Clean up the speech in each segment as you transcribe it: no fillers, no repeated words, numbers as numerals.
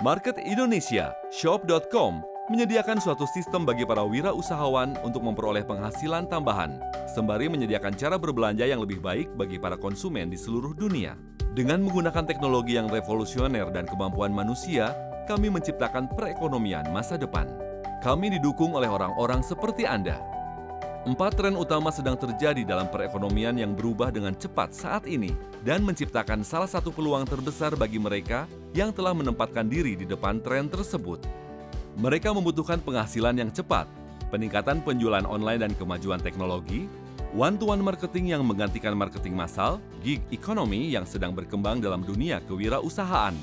Market Indonesia, Shop.com, menyediakan suatu sistem bagi para wirausahawan untuk memperoleh penghasilan tambahan, sembari menyediakan cara berbelanja yang lebih baik bagi para konsumen di seluruh dunia. Dengan menggunakan teknologi yang revolusioner dan kemampuan manusia, kami menciptakan perekonomian masa depan. Kami didukung oleh orang-orang seperti Anda. 4 tren utama sedang terjadi dalam perekonomian yang berubah dengan cepat saat ini dan menciptakan salah satu peluang terbesar bagi mereka yang telah menempatkan diri di depan tren tersebut. Mereka membutuhkan penghasilan yang cepat, peningkatan penjualan online dan kemajuan teknologi, one-to-one marketing yang menggantikan marketing massal, gig economy yang sedang berkembang dalam dunia kewirausahaan.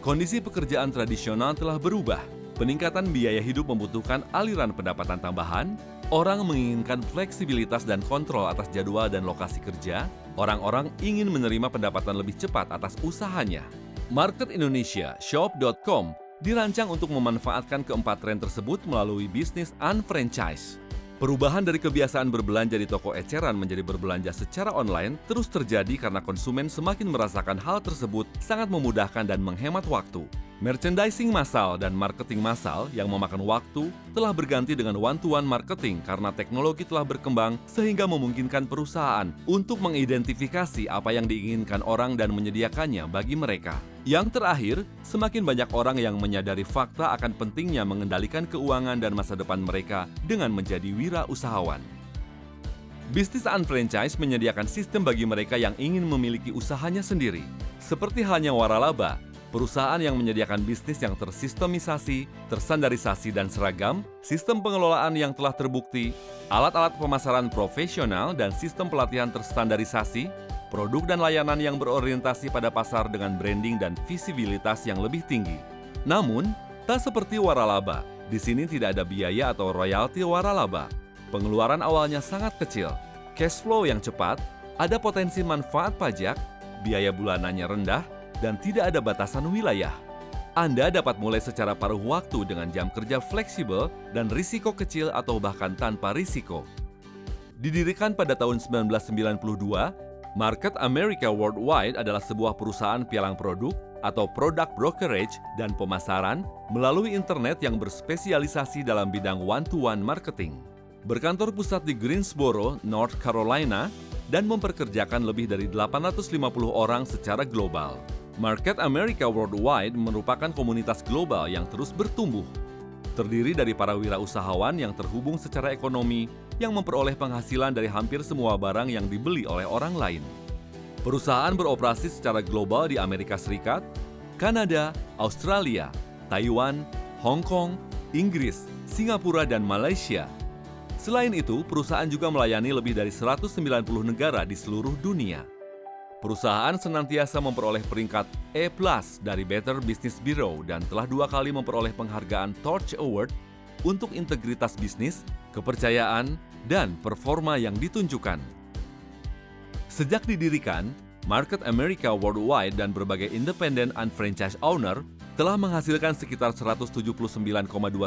Kondisi pekerjaan tradisional telah berubah. Peningkatan biaya hidup membutuhkan aliran pendapatan tambahan, orang menginginkan fleksibilitas dan kontrol atas jadwal dan lokasi kerja, orang-orang ingin menerima pendapatan lebih cepat atas usahanya. Market Indonesia, Shop.com, dirancang untuk memanfaatkan keempat tren tersebut melalui bisnis unfranchise. Perubahan dari kebiasaan berbelanja di toko eceran menjadi berbelanja secara online terus terjadi karena konsumen semakin merasakan hal tersebut sangat memudahkan dan menghemat waktu. Merchandising massal dan marketing massal yang memakan waktu telah berganti dengan one-to-one marketing karena teknologi telah berkembang sehingga memungkinkan perusahaan untuk mengidentifikasi apa yang diinginkan orang dan menyediakannya bagi mereka. Yang terakhir, semakin banyak orang yang menyadari fakta akan pentingnya mengendalikan keuangan dan masa depan mereka dengan menjadi wirausahawan. Bisnis unfranchise menyediakan sistem bagi mereka yang ingin memiliki usahanya sendiri. Seperti halnya Waralaba, perusahaan yang menyediakan bisnis yang tersistemisasi, terstandarisasi dan seragam, sistem pengelolaan yang telah terbukti, alat-alat pemasaran profesional dan sistem pelatihan terstandarisasi, produk dan layanan yang berorientasi pada pasar dengan branding dan visibilitas yang lebih tinggi. Namun, tak seperti Waralaba, di sini tidak ada biaya atau royalti Waralaba. Pengeluaran awalnya sangat kecil, cash flow yang cepat, ada potensi manfaat pajak, biaya bulanannya rendah, dan tidak ada batasan wilayah. Anda dapat mulai secara paruh waktu dengan jam kerja fleksibel dan risiko kecil atau bahkan tanpa risiko. Didirikan pada tahun 1992, Market America Worldwide adalah sebuah perusahaan pialang produk atau product brokerage dan pemasaran melalui internet yang berspesialisasi dalam bidang one-to-one marketing. Berkantor pusat di Greensboro, North Carolina, dan memperkerjakan lebih dari 850 orang secara global. Market America Worldwide merupakan komunitas global yang terus bertumbuh. Terdiri dari para wirausahawan yang terhubung secara ekonomi yang memperoleh penghasilan dari hampir semua barang yang dibeli oleh orang lain. Perusahaan beroperasi secara global di Amerika Serikat, Kanada, Australia, Taiwan, Hong Kong, Inggris, Singapura, dan Malaysia. Selain itu, perusahaan juga melayani lebih dari 190 negara di seluruh dunia. Perusahaan senantiasa memperoleh peringkat E+ dari Better Business Bureau dan telah 2 kali memperoleh penghargaan Torch Award untuk integritas bisnis, kepercayaan, dan performa yang ditunjukkan. Sejak didirikan, Market America Worldwide dan berbagai independent unfranchise owner telah menghasilkan sekitar 179,2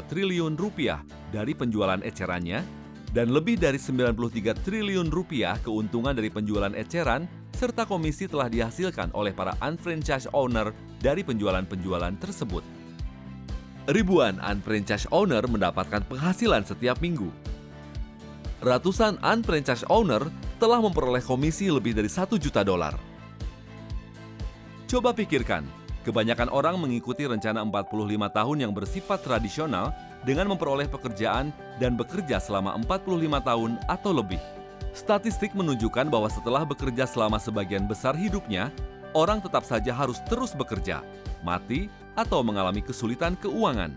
triliun rupiah dari penjualan ecerannya dan lebih dari 93 triliun rupiah keuntungan dari penjualan eceran serta komisi telah dihasilkan oleh para unfranchise owner dari penjualan-penjualan tersebut. Ribuan unfranchise owner mendapatkan penghasilan setiap minggu. Ratusan unfranchise owner telah memperoleh komisi lebih dari $1 juta. Coba pikirkan, kebanyakan orang mengikuti rencana 45 tahun yang bersifat tradisional dengan memperoleh pekerjaan dan bekerja selama 45 tahun atau lebih. Statistik menunjukkan bahwa setelah bekerja selama sebagian besar hidupnya, orang tetap saja harus terus bekerja, mati, atau mengalami kesulitan keuangan.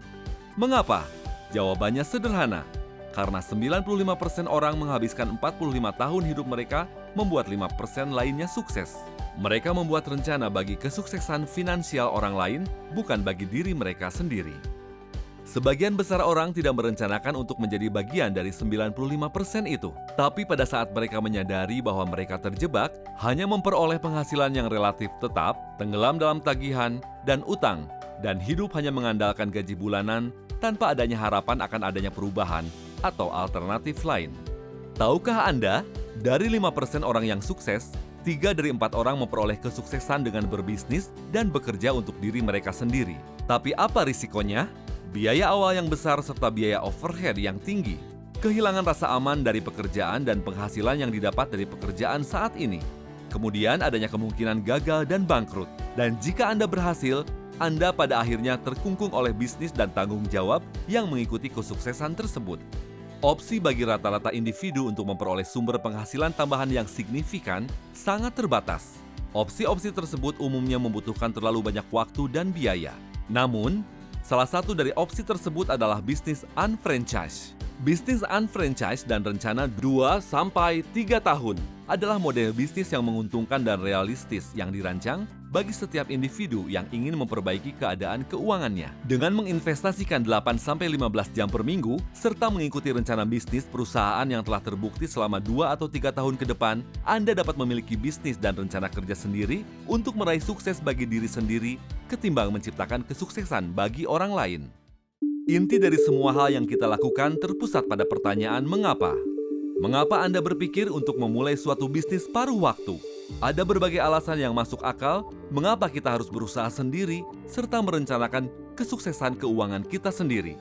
Mengapa? Jawabannya sederhana. Karena 95% orang menghabiskan 45 tahun hidup mereka membuat 5% lainnya sukses. Mereka membuat rencana bagi kesuksesan finansial orang lain, bukan bagi diri mereka sendiri. Sebagian besar orang tidak merencanakan untuk menjadi bagian dari 95% itu. Tapi pada saat mereka menyadari bahwa mereka terjebak, hanya memperoleh penghasilan yang relatif tetap, tenggelam dalam tagihan dan utang, dan hidup hanya mengandalkan gaji bulanan tanpa adanya harapan akan adanya perubahan atau alternatif lain. Tahukah Anda, dari 5% orang yang sukses, 3 dari 4 orang memperoleh kesuksesan dengan berbisnis dan bekerja untuk diri mereka sendiri. Tapi apa risikonya? Biaya awal yang besar serta biaya overhead yang tinggi. Kehilangan rasa aman dari pekerjaan dan penghasilan yang didapat dari pekerjaan saat ini. Kemudian adanya kemungkinan gagal dan bangkrut. Dan jika Anda berhasil, Anda pada akhirnya terkungkung oleh bisnis dan tanggung jawab yang mengikuti kesuksesan tersebut. Opsi bagi rata-rata individu untuk memperoleh sumber penghasilan tambahan yang signifikan sangat terbatas. Opsi-opsi tersebut umumnya membutuhkan terlalu banyak waktu dan biaya. Namun, salah satu dari opsi tersebut adalah bisnis unfranchise. Bisnis unfranchise dan rencana 2-3 tahun adalah model bisnis yang menguntungkan dan realistis yang dirancang bagi setiap individu yang ingin memperbaiki keadaan keuangannya. Dengan menginvestasikan 8-15 jam per minggu, serta mengikuti rencana bisnis perusahaan yang telah terbukti selama 2 atau 3 tahun ke depan, Anda dapat memiliki bisnis dan rencana kerja sendiri untuk meraih sukses bagi diri sendiri ketimbang menciptakan kesuksesan bagi orang lain. Inti dari semua hal yang kita lakukan terpusat pada pertanyaan mengapa. Mengapa Anda berpikir untuk memulai suatu bisnis paruh waktu? Ada berbagai alasan yang masuk akal mengapa kita harus berusaha sendiri serta merencanakan kesuksesan keuangan kita sendiri.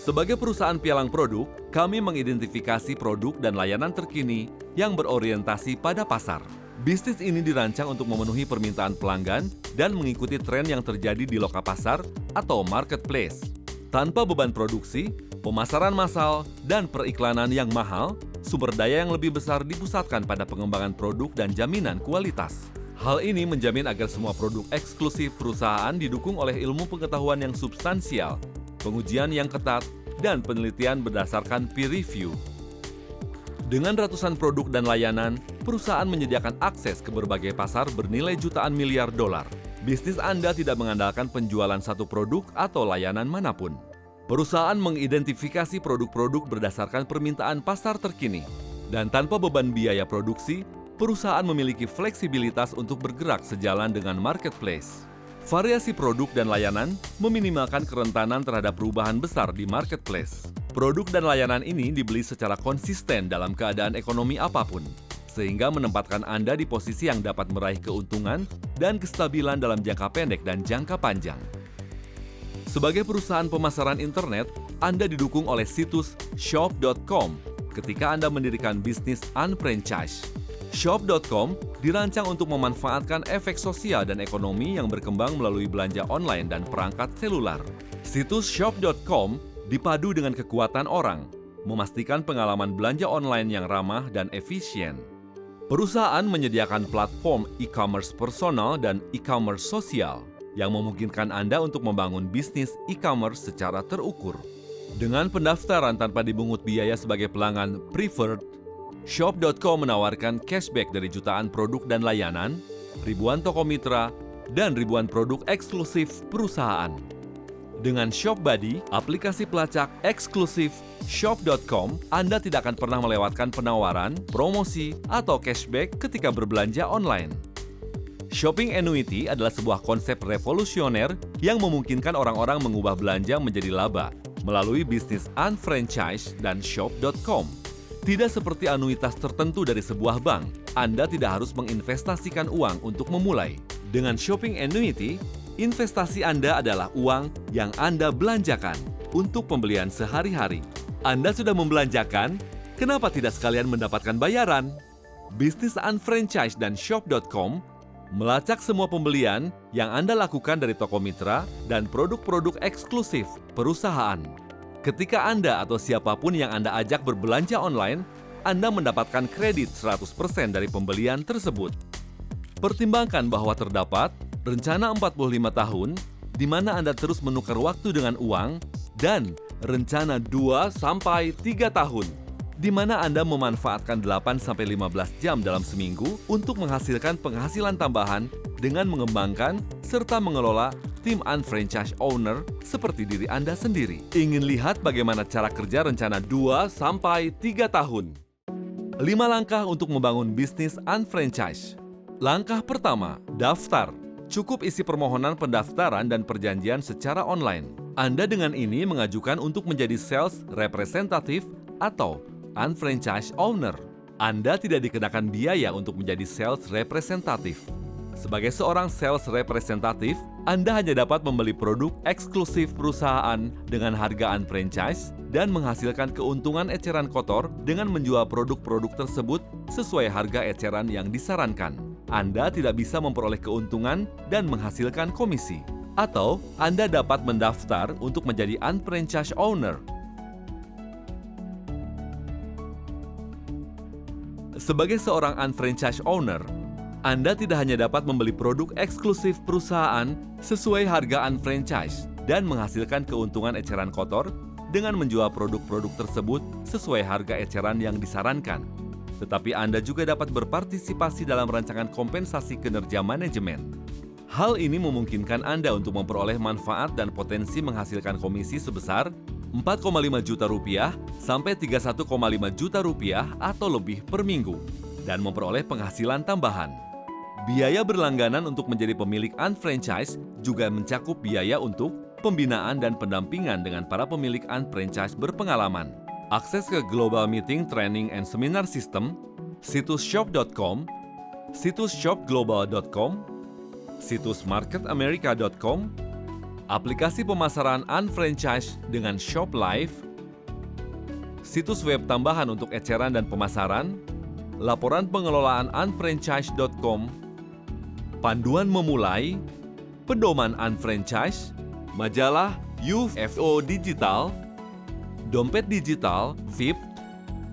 Sebagai perusahaan pialang produk, kami mengidentifikasi produk dan layanan terkini yang berorientasi pada pasar. Bisnis ini dirancang untuk memenuhi permintaan pelanggan dan mengikuti tren yang terjadi di loka pasar atau marketplace. Tanpa beban produksi, pemasaran massal, dan periklanan yang mahal, sumber daya yang lebih besar dipusatkan pada pengembangan produk dan jaminan kualitas. Hal ini menjamin agar semua produk eksklusif perusahaan didukung oleh ilmu pengetahuan yang substansial, pengujian yang ketat, dan penelitian berdasarkan peer review. Dengan ratusan produk dan layanan, perusahaan menyediakan akses ke berbagai pasar bernilai jutaan miliar dolar. Bisnis Anda tidak mengandalkan penjualan satu produk atau layanan manapun. Perusahaan mengidentifikasi produk-produk berdasarkan permintaan pasar terkini. Dan tanpa beban biaya produksi, perusahaan memiliki fleksibilitas untuk bergerak sejalan dengan marketplace. Variasi produk dan layanan meminimalkan kerentanan terhadap perubahan besar di marketplace. Produk dan layanan ini dibeli secara konsisten dalam keadaan ekonomi apapun, sehingga menempatkan Anda di posisi yang dapat meraih keuntungan dan kestabilan dalam jangka pendek dan jangka panjang. Sebagai perusahaan pemasaran internet, Anda didukung oleh situs shop.com ketika Anda mendirikan bisnis unfranchise. Shop.com dirancang untuk memanfaatkan efek sosial dan ekonomi yang berkembang melalui belanja online dan perangkat selular. Situs shop.com dipadu dengan kekuatan orang, memastikan pengalaman belanja online yang ramah dan efisien. Perusahaan menyediakan platform e-commerce personal dan e-commerce sosial yang memungkinkan Anda untuk membangun bisnis e-commerce secara terukur. Dengan pendaftaran tanpa dipungut biaya sebagai pelanggan preferred, Shop.com menawarkan cashback dari jutaan produk dan layanan, ribuan toko mitra, dan ribuan produk eksklusif perusahaan. Dengan ShopBuddy, aplikasi pelacak eksklusif Shop.com, Anda tidak akan pernah melewatkan penawaran, promosi, atau cashback ketika berbelanja online. Shopping annuity adalah sebuah konsep revolusioner yang memungkinkan orang-orang mengubah belanja menjadi laba melalui bisnis unfranchise dan shop.com. Tidak seperti anuitas tertentu dari sebuah bank, Anda tidak harus menginvestasikan uang untuk memulai. Dengan shopping annuity, investasi Anda adalah uang yang Anda belanjakan untuk pembelian sehari-hari. Anda sudah membelanjakan, kenapa tidak sekalian mendapatkan bayaran? Bisnis unfranchise dan shop.com melacak semua pembelian yang Anda lakukan dari toko mitra dan produk-produk eksklusif perusahaan. Ketika Anda atau siapapun yang Anda ajak berbelanja online, Anda mendapatkan kredit 100% dari pembelian tersebut. Pertimbangkan bahwa terdapat rencana 45 tahun di mana Anda terus menukar waktu dengan uang dan rencana 2-3 tahun di mana Anda memanfaatkan 8-15 jam dalam seminggu untuk menghasilkan penghasilan tambahan dengan mengembangkan serta mengelola tim unfranchise owner seperti diri Anda sendiri. Ingin lihat bagaimana cara kerja rencana 2-3 tahun? 5 langkah untuk membangun bisnis unfranchise. Langkah pertama, daftar. Cukup isi permohonan pendaftaran dan perjanjian secara online. Anda dengan ini mengajukan untuk menjadi sales representative atau unfranchise owner. Anda tidak dikenakan biaya untuk menjadi sales representative. Sebagai seorang sales representatif, Anda hanya dapat membeli produk eksklusif perusahaan dengan harga unfranchise dan menghasilkan keuntungan eceran kotor dengan menjual produk-produk tersebut sesuai harga eceran yang disarankan. Anda tidak bisa memperoleh keuntungan dan menghasilkan komisi. Atau Anda dapat mendaftar untuk menjadi unfranchise owner. Sebagai seorang unfranchise owner, Anda tidak hanya dapat membeli produk eksklusif perusahaan sesuai harga unfranchise dan menghasilkan keuntungan eceran kotor dengan menjual produk-produk tersebut sesuai harga eceran yang disarankan, tetapi Anda juga dapat berpartisipasi dalam rancangan kompensasi kinerja manajemen. Hal ini memungkinkan Anda untuk memperoleh manfaat dan potensi menghasilkan komisi sebesar Rp4,5 juta sampai Rp31,5 juta atau lebih per minggu dan memperoleh penghasilan tambahan. Biaya berlangganan untuk menjadi pemilik unfranchise juga mencakup biaya untuk pembinaan dan pendampingan dengan para pemilik unfranchise berpengalaman, akses ke Global Meeting, Training, and Seminar System, situs shop.com, situs shopglobal.com, situs marketamerica.com, aplikasi pemasaran unfranchise dengan Shop Live, situs web tambahan untuk eceran dan pemasaran, laporan pengelolaan unfranchise.com, panduan memulai, pedoman unfranchise, majalah UFO Digital, dompet digital, VIP,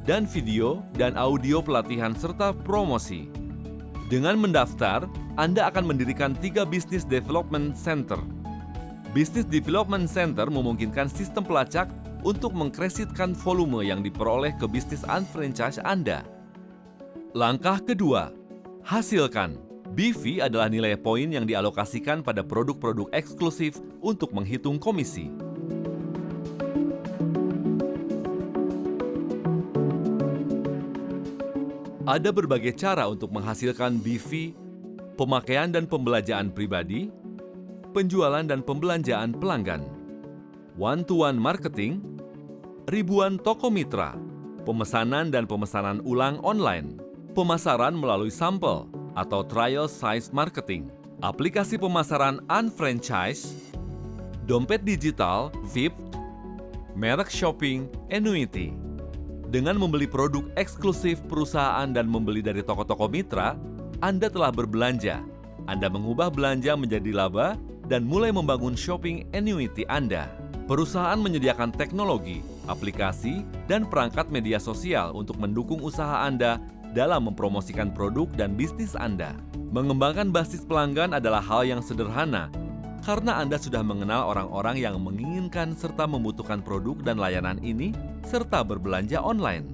dan video dan audio pelatihan serta promosi. Dengan mendaftar, Anda akan mendirikan 3 Business Development Center. Business Development Center memungkinkan sistem pelacak untuk mengkreditkan volume yang diperoleh ke bisnis unfranchise Anda. Langkah kedua, hasilkan. BV adalah nilai poin yang dialokasikan pada produk-produk eksklusif untuk menghitung komisi. Ada berbagai cara untuk menghasilkan BV, pemakaian dan pembelanjaan pribadi, penjualan dan pembelanjaan pelanggan, one-to-one marketing, ribuan toko mitra, pemesanan dan pemesanan ulang online, pemasaran melalui sampel atau trial size marketing, aplikasi pemasaran unfranchise, dompet digital, VIP, merek shopping, annuity. Dengan membeli produk eksklusif perusahaan dan membeli dari toko-toko mitra, Anda telah berbelanja. Anda mengubah belanja menjadi laba dan mulai membangun shopping annuity Anda. Perusahaan menyediakan teknologi, aplikasi, dan perangkat media sosial untuk mendukung usaha Anda dalam mempromosikan produk dan bisnis Anda. Mengembangkan basis pelanggan adalah hal yang sederhana karena Anda sudah mengenal orang-orang yang menginginkan serta membutuhkan produk dan layanan ini serta berbelanja online.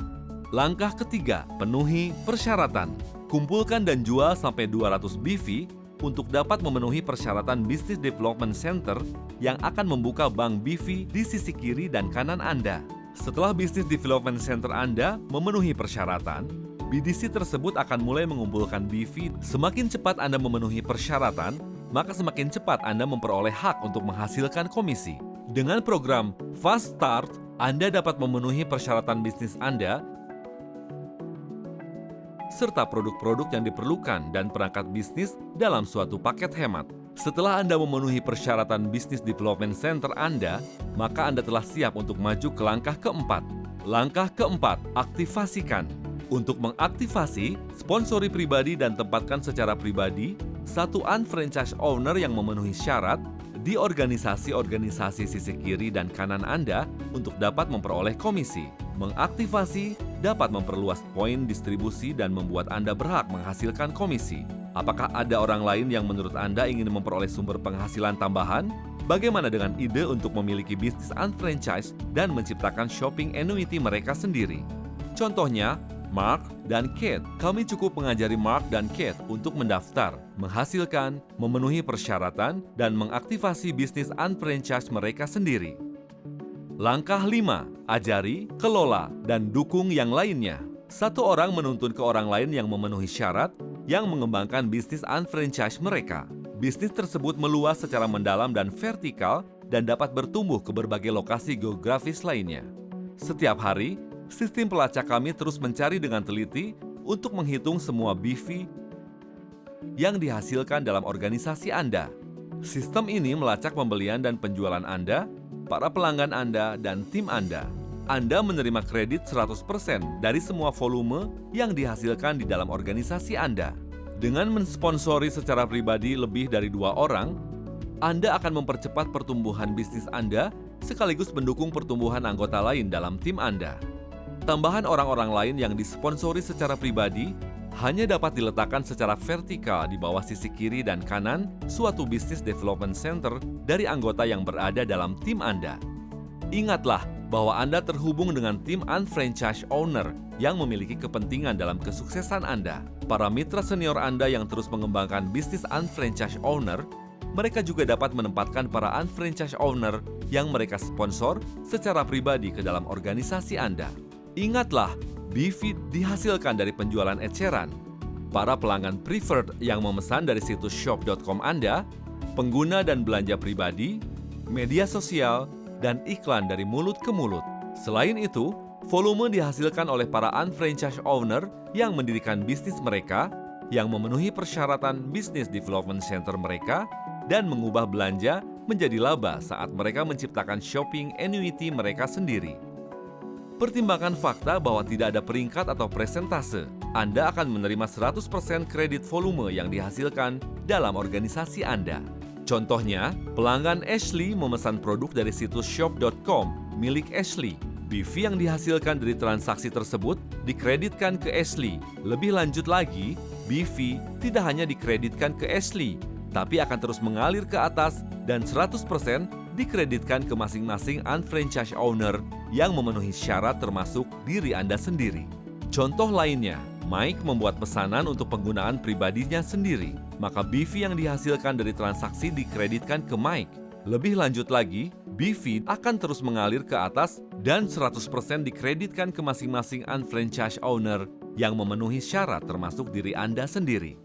Langkah ketiga, penuhi persyaratan. Kumpulkan dan jual sampai 200 BV untuk dapat memenuhi persyaratan Business Development Center yang akan membuka bank BV di sisi kiri dan kanan Anda. Setelah Business Development Center Anda memenuhi persyaratan, BDC tersebut akan mulai mengumpulkan BV. Semakin cepat Anda memenuhi persyaratan, maka semakin cepat Anda memperoleh hak untuk menghasilkan komisi. Dengan program Fast Start, Anda dapat memenuhi persyaratan bisnis Anda serta produk-produk yang diperlukan dan perangkat bisnis dalam suatu paket hemat. Setelah Anda memenuhi persyaratan Business Development Center Anda, maka Anda telah siap untuk maju ke langkah keempat. Langkah keempat, aktivasikan. Untuk mengaktifasi, sponsori pribadi dan tempatkan secara pribadi satu unfranchise owner yang memenuhi syarat di organisasi-organisasi sisi kiri dan kanan Anda untuk dapat memperoleh komisi. Mengaktifasi dapat memperluas poin distribusi dan membuat Anda berhak menghasilkan komisi. Apakah ada orang lain yang menurut Anda ingin memperoleh sumber penghasilan tambahan? Bagaimana dengan ide untuk memiliki bisnis unfranchise dan menciptakan shopping annuity mereka sendiri? Contohnya, Mark dan Kate. Kami cukup mengajari Mark dan Kate untuk mendaftar, menghasilkan, memenuhi persyaratan, dan mengaktifasi bisnis unfranchise mereka sendiri. Langkah 5. Ajari, kelola, dan dukung yang lainnya. Satu orang menuntun ke orang lain yang memenuhi syarat yang mengembangkan bisnis unfranchise mereka. Bisnis tersebut meluas secara mendalam dan vertikal dan dapat bertumbuh ke berbagai lokasi geografis lainnya. Setiap hari, sistem pelacak kami terus mencari dengan teliti untuk menghitung semua BV yang dihasilkan dalam organisasi Anda. Sistem ini melacak pembelian dan penjualan Anda, para pelanggan Anda, dan tim Anda. Anda menerima kredit 100% dari semua volume yang dihasilkan di dalam organisasi Anda. Dengan mensponsori secara pribadi lebih dari 2 orang, Anda akan mempercepat pertumbuhan bisnis Anda sekaligus mendukung pertumbuhan anggota lain dalam tim Anda. Tambahan orang-orang lain yang disponsori secara pribadi hanya dapat diletakkan secara vertikal di bawah sisi kiri dan kanan suatu Business Development Center dari anggota yang berada dalam tim Anda. Ingatlah bahwa Anda terhubung dengan tim unfranchised owner yang memiliki kepentingan dalam kesuksesan Anda. Para mitra senior Anda yang terus mengembangkan bisnis unfranchised owner, mereka juga dapat menempatkan para unfranchised owner yang mereka sponsor secara pribadi ke dalam organisasi Anda. Ingatlah, BV dihasilkan dari penjualan eceran. Para pelanggan preferred yang memesan dari situs shop.com Anda, pengguna dan belanja pribadi, media sosial, dan iklan dari mulut ke mulut. Selain itu, volume dihasilkan oleh para unfranchised owner yang mendirikan bisnis mereka, yang memenuhi persyaratan Business Development Center mereka, dan mengubah belanja menjadi laba saat mereka menciptakan shopping annuity mereka sendiri. Pertimbangkan fakta bahwa tidak ada peringkat atau presentase. Anda akan menerima 100% kredit volume yang dihasilkan dalam organisasi Anda. Contohnya, pelanggan Ashley memesan produk dari situs shop.com milik Ashley. BV yang dihasilkan dari transaksi tersebut dikreditkan ke Ashley. Lebih lanjut lagi, BV tidak hanya dikreditkan ke Ashley, tapi akan terus mengalir ke atas dan 100% dikreditkan ke masing-masing unfranchised owner yang memenuhi syarat termasuk diri Anda sendiri. Contoh lainnya, Mike membuat pesanan untuk penggunaan pribadinya sendiri, maka BV yang dihasilkan dari transaksi dikreditkan ke Mike. Lebih lanjut lagi, BV akan terus mengalir ke atas dan 100% dikreditkan ke masing-masing unfranchised owner yang memenuhi syarat termasuk diri Anda sendiri.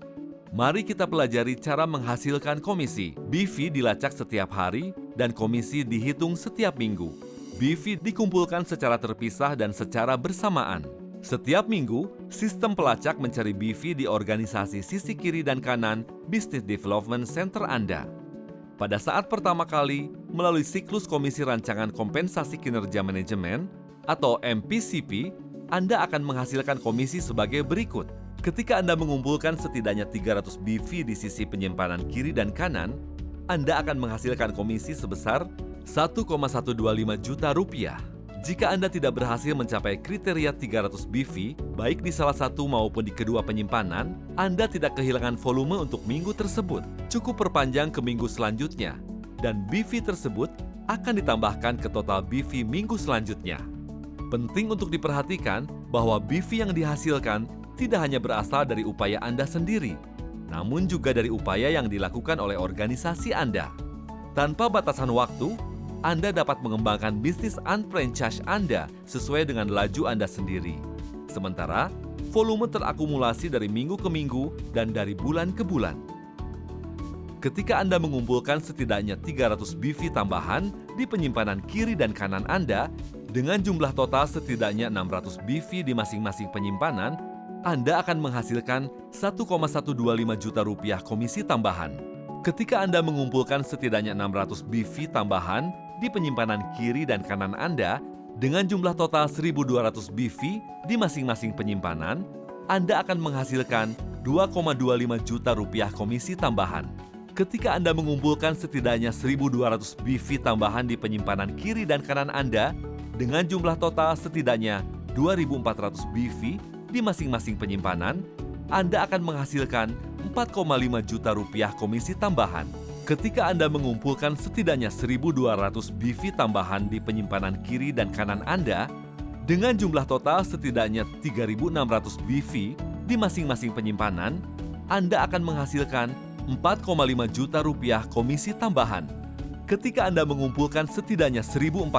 Mari kita pelajari cara menghasilkan komisi. BV dilacak setiap hari dan komisi dihitung setiap minggu. BV dikumpulkan secara terpisah dan secara bersamaan. Setiap minggu, sistem pelacak mencari BV di organisasi sisi kiri dan kanan Business Development Center Anda. Pada saat pertama kali, melalui siklus komisi rancangan kompensasi kinerja manajemen atau MPCP, Anda akan menghasilkan komisi sebagai berikut. Ketika Anda mengumpulkan setidaknya 300 BV di sisi penyimpanan kiri dan kanan, Anda akan menghasilkan komisi sebesar 1,125 juta rupiah. Jika Anda tidak berhasil mencapai kriteria 300 BV, baik di salah satu maupun di kedua penyimpanan, Anda tidak kehilangan volume untuk minggu tersebut. Cukup perpanjang ke minggu selanjutnya, dan BV tersebut akan ditambahkan ke total BV minggu selanjutnya. Penting untuk diperhatikan bahwa BV yang dihasilkan tidak hanya berasal dari upaya Anda sendiri, namun juga dari upaya yang dilakukan oleh organisasi Anda. Tanpa batasan waktu, Anda dapat mengembangkan bisnis unfranchised Anda sesuai dengan laju Anda sendiri. Sementara, volume terakumulasi dari minggu ke minggu dan dari bulan ke bulan. Ketika Anda mengumpulkan setidaknya 300 BV tambahan di penyimpanan kiri dan kanan Anda, dengan jumlah total setidaknya 600 BV di masing-masing penyimpanan, Anda akan menghasilkan 1,125 juta rupiah komisi tambahan. Ketika Anda mengumpulkan setidaknya 600 BV tambahan di penyimpanan kiri dan kanan Anda, dengan jumlah total 1.200 BV di masing-masing penyimpanan, Anda akan menghasilkan 2,25 juta rupiah komisi tambahan. Ketika Anda mengumpulkan setidaknya 1.200 BV tambahan di penyimpanan kiri dan kanan Anda, dengan jumlah total setidaknya 2.400 BV di masing-masing penyimpanan, Anda akan menghasilkan 4,5 juta rupiah komisi tambahan. Ketika Anda mengumpulkan setidaknya 1.200 BV tambahan di penyimpanan kiri dan kanan Anda, dengan jumlah total setidaknya 3.600 BV di masing-masing penyimpanan, Anda akan menghasilkan 4,5 juta rupiah komisi tambahan. Ketika Anda mengumpulkan setidaknya 1.400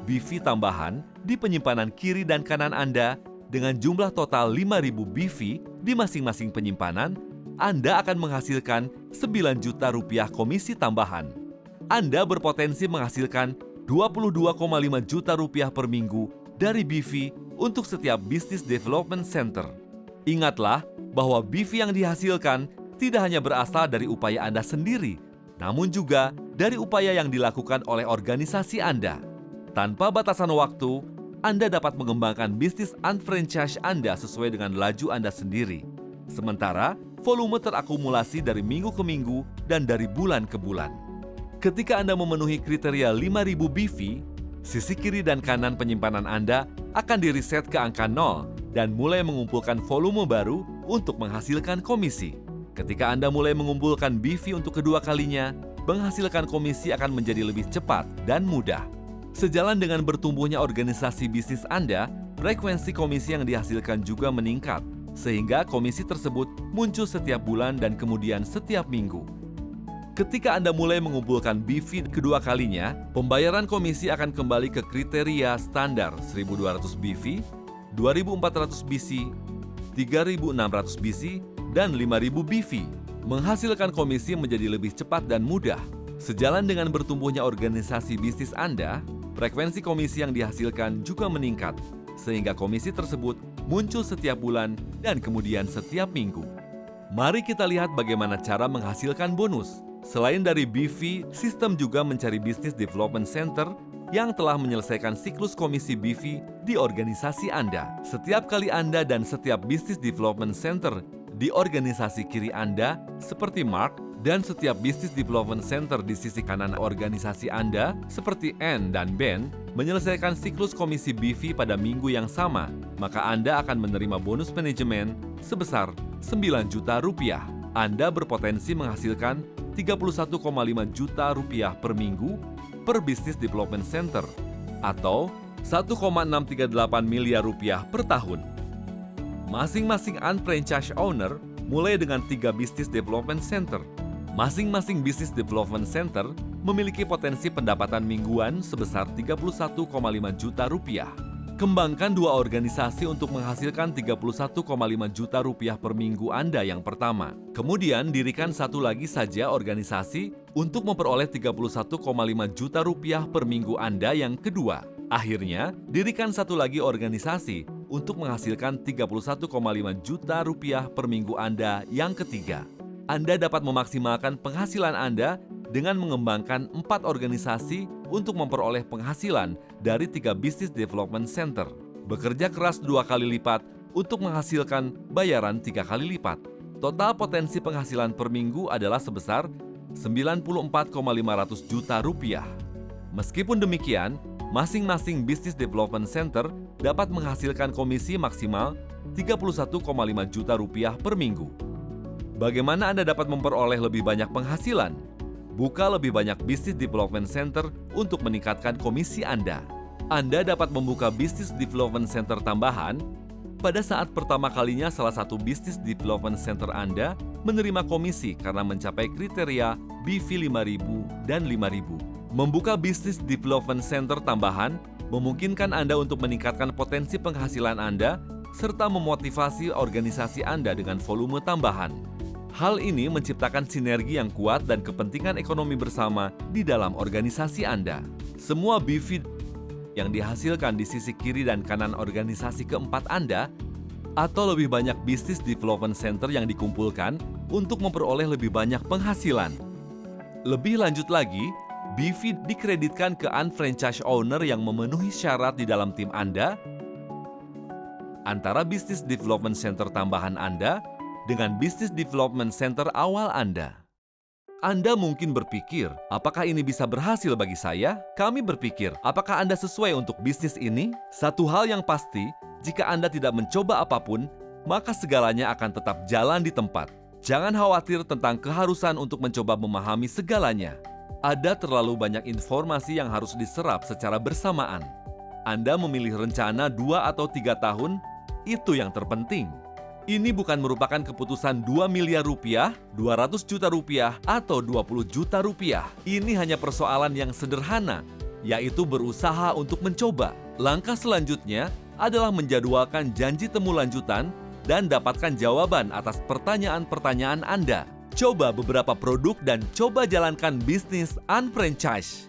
BV tambahan di penyimpanan kiri dan kanan Anda, dengan jumlah total 5.000 BV di masing-masing penyimpanan, Anda akan menghasilkan 9 juta rupiah komisi tambahan. Anda berpotensi menghasilkan 22,5 juta rupiah per minggu dari BV untuk setiap Business Development Center. Ingatlah bahwa BV yang dihasilkan tidak hanya berasal dari upaya Anda sendiri, namun juga dari upaya yang dilakukan oleh organisasi Anda. Tanpa batasan waktu, Anda dapat mengembangkan bisnis unfranchise Anda sesuai dengan laju Anda sendiri. Sementara, volume terakumulasi dari minggu ke minggu dan dari bulan ke bulan. Ketika Anda memenuhi kriteria 5.000 BV, sisi kiri dan kanan penyimpanan Anda akan diriset ke angka 0 dan mulai mengumpulkan volume baru untuk menghasilkan komisi. Ketika Anda mulai mengumpulkan BV untuk kedua kalinya, menghasilkan komisi akan menjadi lebih cepat dan mudah. Sejalan dengan bertumbuhnya organisasi bisnis Anda, frekuensi komisi yang dihasilkan juga meningkat, sehingga komisi tersebut muncul setiap bulan dan kemudian setiap minggu. Ketika Anda mulai mengumpulkan BV kedua kalinya, pembayaran komisi akan kembali ke kriteria standar 1.200 BV, 2.400 BC, 3.600 BC, dan 5.000 BV. Menghasilkan komisi menjadi lebih cepat dan mudah. Sejalan dengan bertumbuhnya organisasi bisnis Anda, frekuensi komisi yang dihasilkan juga meningkat, sehingga komisi tersebut muncul setiap bulan dan kemudian setiap minggu. Mari kita lihat bagaimana cara menghasilkan bonus. Selain dari BV, sistem juga mencari Business Development Center yang telah menyelesaikan siklus komisi BV di organisasi Anda. Setiap kali Anda dan setiap Business Development Center di organisasi kiri Anda, seperti Mark, dan setiap Business Development Center di sisi kanan organisasi Anda, seperti Ann dan Ben, menyelesaikan siklus komisi BV pada minggu yang sama, maka Anda akan menerima bonus manajemen sebesar 9 juta rupiah. Anda berpotensi menghasilkan 31,5 juta rupiah per minggu per Business Development Center, atau 1,638 miliar rupiah per tahun. Masing-masing unfranchise owner mulai dengan 3 Business Development Center. Masing-masing Business Development Center memiliki potensi pendapatan mingguan sebesar 31,5 juta rupiah. Kembangkan 2 organisasi untuk menghasilkan 31,5 juta rupiah per minggu Anda yang pertama. Kemudian dirikan satu lagi saja organisasi untuk memperoleh 31,5 juta rupiah per minggu Anda yang kedua. Akhirnya, dirikan satu lagi organisasi untuk menghasilkan 31,5 juta rupiah per minggu Anda yang ketiga. Anda dapat memaksimalkan penghasilan Anda dengan mengembangkan 4 organisasi untuk memperoleh penghasilan dari 3 Business Development Center. Bekerja keras 2 kali lipat untuk menghasilkan bayaran 3 kali lipat. Total potensi penghasilan per minggu adalah sebesar 94,500 juta rupiah. Meskipun demikian, masing-masing Business Development Center dapat menghasilkan komisi maksimal 31,5 juta rupiah per minggu. Bagaimana Anda dapat memperoleh lebih banyak penghasilan? Buka lebih banyak Business Development Center untuk meningkatkan komisi Anda. Anda dapat membuka Business Development Center tambahan pada saat pertama kalinya salah satu Business Development Center Anda menerima komisi karena mencapai kriteria BV 5.000 dan 5.000. Membuka Business Development Center tambahan memungkinkan Anda untuk meningkatkan potensi penghasilan Anda serta memotivasi organisasi Anda dengan volume tambahan. Hal ini menciptakan sinergi yang kuat dan kepentingan ekonomi bersama di dalam organisasi Anda. Semua BV yang dihasilkan di sisi kiri dan kanan organisasi keempat Anda, atau lebih banyak Business Development Center yang dikumpulkan untuk memperoleh lebih banyak penghasilan. Lebih lanjut lagi, BV dikreditkan ke unfranchise owner yang memenuhi syarat di dalam tim Anda, antara Business Development Center tambahan Anda dengan Business Development Center awal Anda. Anda mungkin berpikir, apakah ini bisa berhasil bagi saya? Kami berpikir, apakah Anda sesuai untuk bisnis ini? Satu hal yang pasti, jika Anda tidak mencoba apapun, maka segalanya akan tetap jalan di tempat. Jangan khawatir tentang keharusan untuk mencoba memahami segalanya. Ada terlalu banyak informasi yang harus diserap secara bersamaan. Anda memilih rencana 2 atau 3 tahun, itu yang terpenting. Ini bukan merupakan keputusan 2 miliar rupiah, 200 juta rupiah, atau 20 juta rupiah. Ini hanya persoalan yang sederhana, yaitu berusaha untuk mencoba. Langkah selanjutnya adalah menjadwalkan janji temu lanjutan dan dapatkan jawaban atas pertanyaan-pertanyaan Anda. Coba beberapa produk dan coba jalankan bisnis unfranchise.